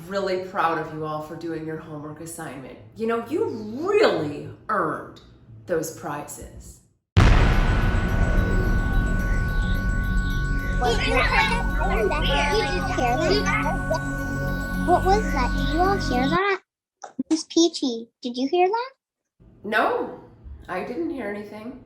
really proud of you all for doing your homework assignment. You know, you really earned those prizes. What was that? Did you all hear that? Miss Peachy, did you hear that? No, I didn't hear anything.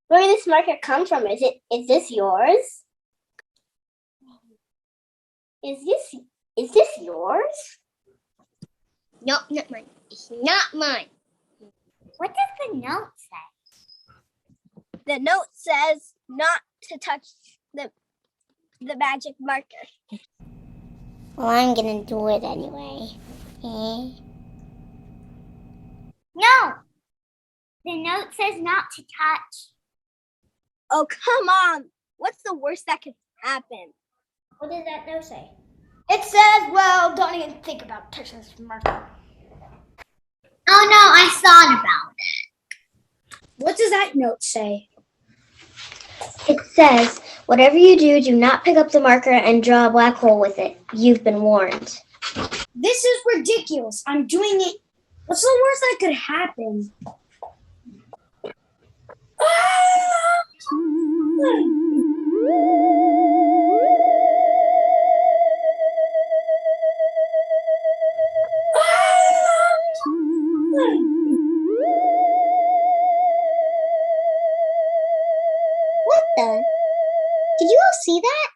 Where did this marker come from? Is this yours? Is this yours? No, not mine. It's not mine. What does the note say? The note says not to touch the magic marker. Well, I'm gonna do it anyway. No! The note says not to touch. Oh, come on. What's the worst that could happen? What does that note say? It says, well, don't even think about touching this marker. Oh no, I thought about it. What does that note say? It says, whatever you do, do not pick up the marker and draw a black hole with it. You've been warned. This is ridiculous. I'm doing it. What's the worst that could happen? What the? Did you all see that?